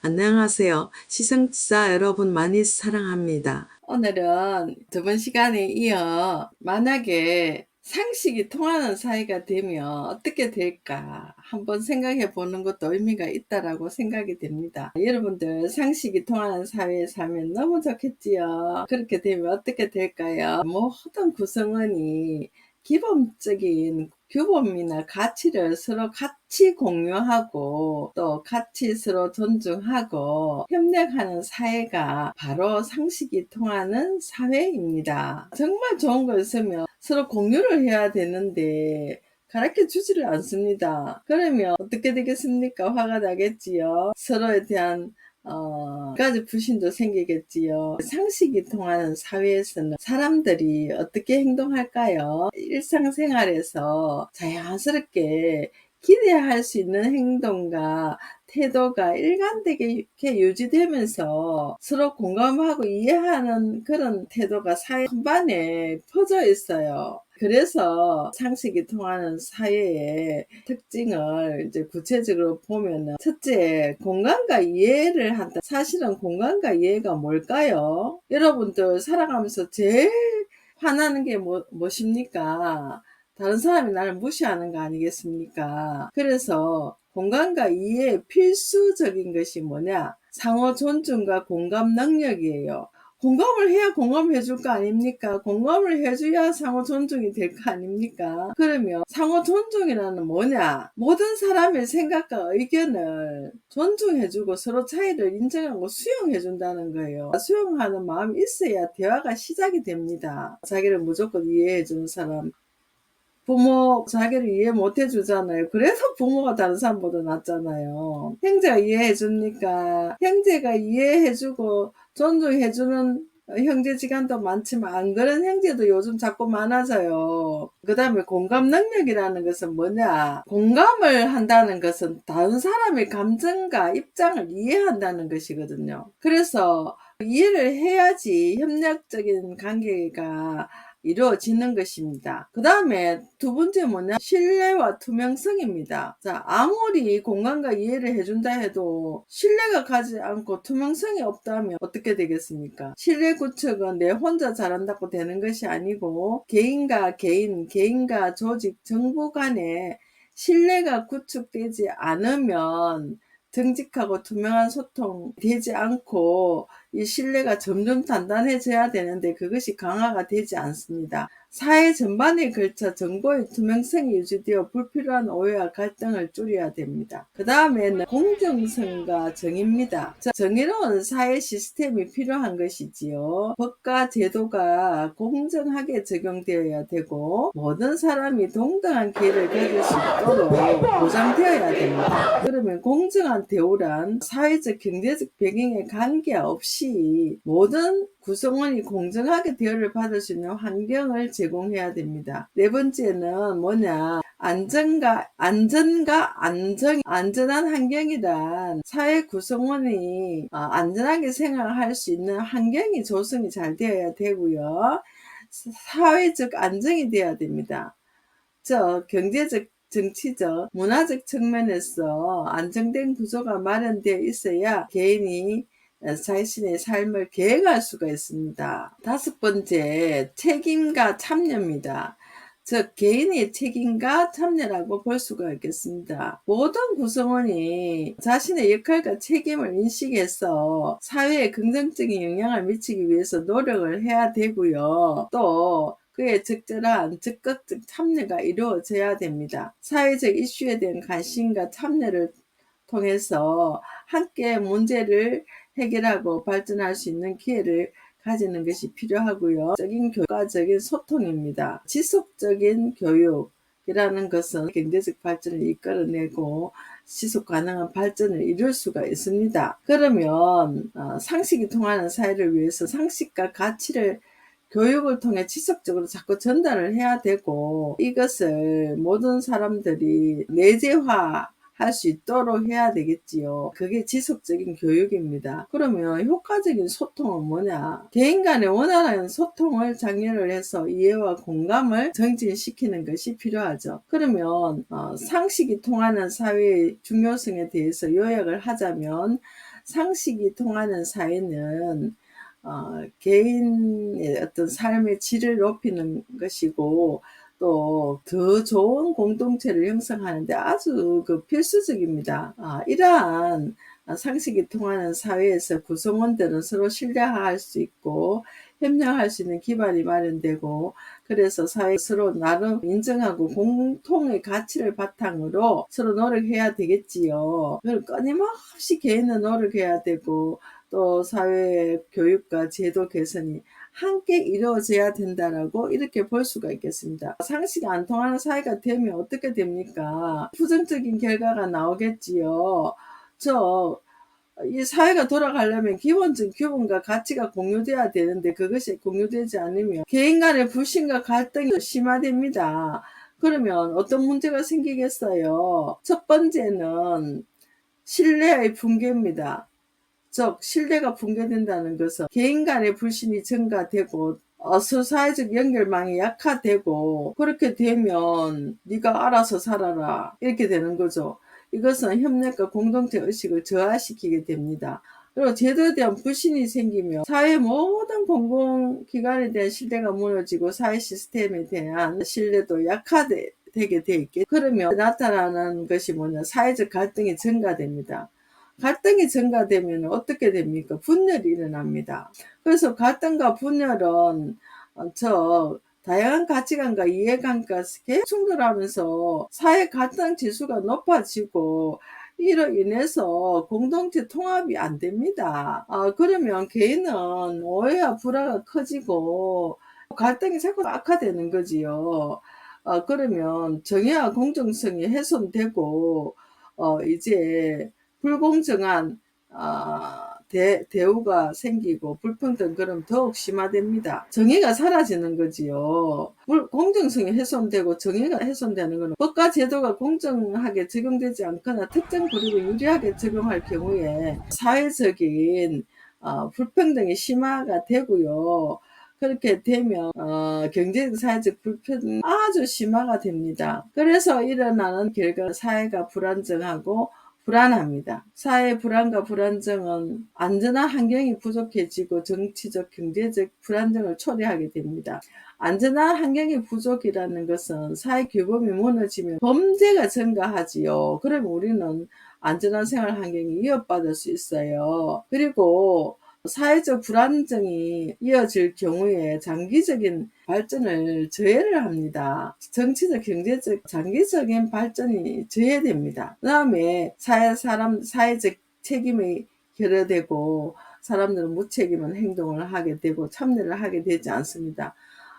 안녕하세요. 시청자 여러분 많이 사랑합니다. 오늘은 저번 시간에 이어 만약에 상식이 통하는 사이가 되면 어떻게 될까 한번 생각해 보는 것도 의미가 있다라고 생각이 됩니다. 여러분들 상식이 통하는 사회에 살면 너무 좋겠지요. 그렇게 되면 어떻게 될까요? 모든 구성원이 기본적인 규범이나 가치를 서로 같이 공유하고 또 같이 서로 존중하고 협력하는 사회가 바로 상식이 통하는 사회입니다. 정말 좋은 거 있으면 서로 공유를 해야 되는데 가르쳐 주지를 않습니다. 그러면 어떻게 되겠습니까? 화가 나겠지요. 서로에 대한 가지 불신도 생기겠지요. 상식이 통하는 사회에서는 사람들이 어떻게 행동할까요? 일상생활에서 자연스럽게 기대할 수 있는 행동과 태도가 일관되게 이렇게 유지되면서 서로 공감하고 이해하는 그런 태도가 사회 전반에 퍼져 있어요. 그래서 상식이 통하는 사회의 특징을 이제 구체적으로 보면은, 첫째, 공감과 이해를 한다. 사실은 공감과 이해가 뭘까요? 여러분들 살아가면서 제일 화나는 게 무엇입니까? 다른 사람이 나를 무시하는 거 아니겠습니까? 그래서 공감과 이해의 필수적인 것이 뭐냐? 상호 존중과 공감 능력이에요. 공감을 해야 공감해 줄 거 아닙니까? 공감을 해줘야 상호 존중이 될 거 아닙니까? 그러면 상호 존중이라는 뭐냐? 모든 사람의 생각과 의견을 존중해주고 서로 차이를 인정하고 수용해준다는 거예요. 수용하는 마음이 있어야 대화가 시작이 됩니다. 자기를 무조건 이해해주는 사람, 부모 자기를 이해 못 해주잖아요. 그래서 부모가 다른 사람보다 낫잖아요. 형제가 이해해 줍니까? 형제가 이해해주고 존중해주는 형제지간도 많지만 안 그런 형제도 요즘 자꾸 많아져요. 그 다음에 공감 능력이라는 것은 뭐냐? 공감을 한다는 것은 다른 사람의 감정과 입장을 이해한다는 것이거든요. 그래서 이해를 해야지 협력적인 관계가 이루어지는 것입니다. 그 다음에 두 번째 뭐냐? 신뢰와 투명성입니다. 자, 아무리 공감과 이해를 해준다 해도 신뢰가 가지 않고 투명성이 없다면 어떻게 되겠습니까? 신뢰 구축은 내 혼자 잘한다고 되는 것이 아니고 개인과 개인, 개인과 조직, 정부 간에 신뢰가 구축되지 않으면 정직하고 투명한 소통이 되지 않고 이 신뢰가 점점 단단해져야 되는데 그것이 강화가 되지 않습니다. 사회 전반에 걸쳐 정보의 투명성이 유지되어 불필요한 오해와 갈등을 줄여야 됩니다. 그 다음에는 공정성과 정의입니다. 정의로운 사회 시스템이 필요한 것이지요. 법과 제도가 공정하게 적용되어야 되고 모든 사람이 동등한 기회를 가질 수 있도록 보장되어야 됩니다. 그러면 공정한 대우란 사회적 경제적 배경에 관계없이 모든 구성원이 공정하게 대우를 받을 수 있는 환경을 제공해야 됩니다. 네 번째는 뭐냐? 안전한 환경이란 사회 구성원이 안전하게 생활할 수 있는 환경이 조성이 잘 되어야 되고요. 사회적 안정이 되어야 됩니다. 경제적, 정치적, 문화적 측면에서 안정된 구조가 마련되어 있어야 개인이 자신의 삶을 계획할 수가 있습니다. 다섯 번째, 책임과 참여입니다. 즉 개인의 책임과 참여라고 볼 수가 있겠습니다. 모든 구성원이 자신의 역할과 책임을 인식해서 사회에 긍정적인 영향을 미치기 위해서 노력을 해야 되고요. 또 그에 적절한 적극적 참여가 이루어져야 됩니다. 사회적 이슈에 대한 관심과 참여를 통해서 함께 문제를 해결하고 발전할 수 있는 기회를 가지는 것이 필요하고요. 적인 교과적인 소통입니다. 지속적인 교육이라는 것은 경제적 발전을 이끌어내고 지속 가능한 발전을 이룰 수가 있습니다. 그러면 상식이 통하는 사회를 위해서 상식과 가치를 교육을 통해 지속적으로 자꾸 전달을 해야 되고 이것을 모든 사람들이 내재화 할 수 있도록 해야 되겠지요. 그게 지속적인 교육입니다. 그러면 효과적인 소통은 뭐냐? 개인 간의 원활한 소통을 장려를 해서 이해와 공감을 정진시키는 것이 필요하죠. 그러면 상식이 통하는 사회의 중요성에 대해서 요약을 하자면, 상식이 통하는 사회는 개인의 어떤 삶의 질을 높이는 것이고, 또 더 좋은 공동체를 형성하는데 아주 필수적입니다. 이러한 상식이 통하는 사회에서 구성원들은 서로 신뢰할 수 있고 협력할 수 있는 기반이 마련되고, 그래서 사회 서로 나름 인정하고 공통의 가치를 바탕으로 서로 노력해야 되겠지요. 끊임없이 개인은 노력해야 되고, 또 사회 교육과 제도 개선이 함께 이루어져야 된다라고 이렇게 볼 수가 있겠습니다. 상식이 안 통하는 사회가 되면 어떻게 됩니까? 부정적인 결과가 나오겠지요. 이 사회가 돌아가려면 기본적 규범과 가치가 공유돼야 되는데, 그것이 공유되지 않으면 개인 간의 불신과 갈등이 심화됩니다. 그러면 어떤 문제가 생기겠어요? 첫 번째는 신뢰의 붕괴입니다. 즉, 신뢰가 붕괴된다는 것은 개인 간의 불신이 증가되고 사회적 연결망이 약화되고, 그렇게 되면 네가 알아서 살아라 이렇게 되는 거죠. 이것은 협력과 공동체 의식을 저하시키게 됩니다. 그리고 제도에 대한 불신이 생기면 사회 모든 공공기관에 대한 신뢰가 무너지고 사회 시스템에 대한 신뢰도 약화되게 돼 있겠죠. 그러면 나타나는 것이 뭐냐? 사회적 갈등이 증가됩니다. 갈등이 증가되면 어떻게 됩니까? 분열이 일어납니다. 그래서 갈등과 분열은 다양한 가치관과 이해관계가 계속 충돌하면서 사회 갈등 지수가 높아지고, 이로 인해서 공동체 통합이 안 됩니다. 그러면 개인은 오해와 불화가 커지고 갈등이 자꾸 악화되는 거지요. 그러면 정의와 공정성이 훼손되고, 이제 불공정한 대우가 생기고 불평등, 그럼 더욱 심화됩니다. 정의가 사라지는 거지요. 공정성이 훼손되고 정의가 훼손되는 것은 법과 제도가 공정하게 적용되지 않거나 특정 그룹에 유리하게 적용할 경우에 사회적인 불평등이 심화가 되고요. 그렇게 되면 경제적 사회적 불평등이 아주 심화가 됩니다. 그래서 일어나는 결과 사회가 불안정하고 불안합니다. 사회 불안과 불안정은 안전한 환경이 부족해지고 정치적, 경제적 불안정을 초래하게 됩니다. 안전한 환경이 부족이라는 것은 사회 규범이 무너지면 범죄가 증가하지요. 그러면 우리는 안전한 생활 환경이 위협받을 수 있어요. 그리고 사회적 불안정이 이어질 경우에 장기적인 발전을 저해를 합니다. 정치적, 경제적 장기적인 발전이 저해됩니다. 그 다음에 사회적 책임이 결여되고 사람들은 무책임한 행동을 하게 되고 참여를 하게 되지 않습니다.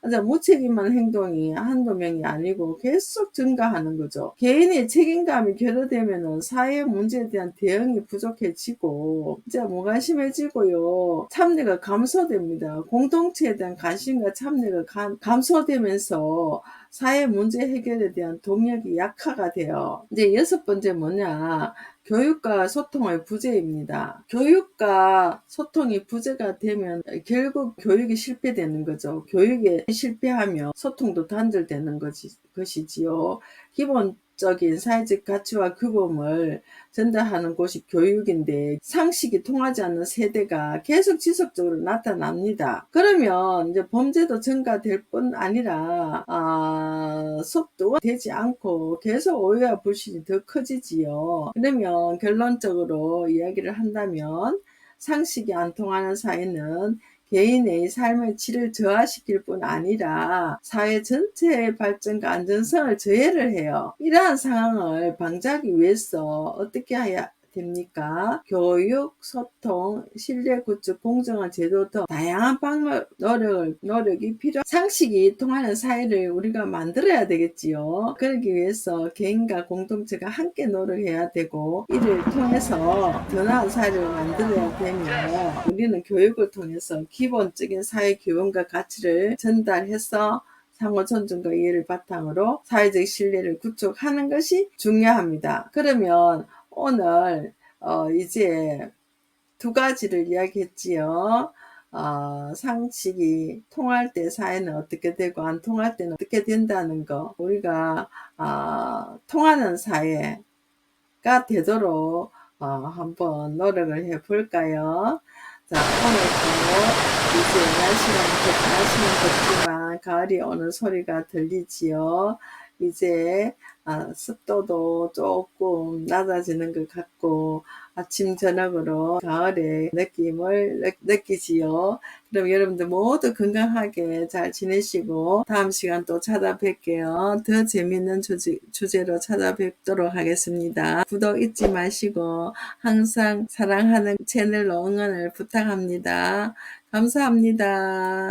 무책임한 행동이 한두 명이 아니고 계속 증가하는 거죠. 개인의 책임감이 결여되면 사회 문제에 대한 대응이 부족해지고 이제 무관심해지고요. 참여가 감소됩니다. 공동체에 대한 관심과 참여가 감소되면서 사회 문제 해결에 대한 동력이 약화가 돼요. 이제 여섯 번째 뭐냐? 교육과 소통의 부재입니다. 교육과 소통이 부재가 되면 결국 교육이 실패되는 거죠. 교육에 실패하면 소통도 단절되는 것이지요. 기본적인 사회적 가치와 규범을 전달하는 곳이 교육인데, 상식이 통하지 않는 세대가 계속 지속적으로 나타납니다. 그러면 이제 범죄도 증가될 뿐 아니라 수업도 되지 않고 계속 오해와 불신이 더 커지지요. 그러면 결론적으로 이야기를 한다면, 상식이 안 통하는 사회는 개인의 삶의 질을 저하시킬 뿐 아니라 사회 전체의 발전과 안전성을 저해를 해요. 이러한 상황을 방지하기 위해서 어떻게 해야 됩니까? 교육, 소통, 신뢰 구축, 공정한 제도 등 다양한 방법, 노력이 필요합니다. 상식이 통하는 사회를 우리가 만들어야 되겠지요. 그러기 위해서 개인과 공동체가 함께 노력해야 되고, 이를 통해서 더 나은 사회를 만들어야 되며, 우리는 교육을 통해서 기본적인 사회 규범과 가치를 전달해서 상호 존중과 이해를 바탕으로 사회적 신뢰를 구축하는 것이 중요합니다. 그러면 오늘 이제 두 가지를 이야기했지요. 상식이 통할 때 사회는 어떻게 되고 안 통할 때는 어떻게 된다는 거, 우리가 통하는 사회가 되도록 한번 노력을 해 볼까요? 자, 오늘도 이제 날씨는 덥지만 가을이 오는 소리가 들리지요. 이제 습도도 조금 낮아지는 것 같고 아침 저녁으로 가을의 느낌을 느끼지요. 그럼 여러분들 모두 건강하게 잘 지내시고 다음 시간 또 찾아뵐게요. 더 재밌는 주제로 찾아뵙도록 하겠습니다. 구독 잊지 마시고 항상 사랑하는 채널로 응원을 부탁합니다. 감사합니다.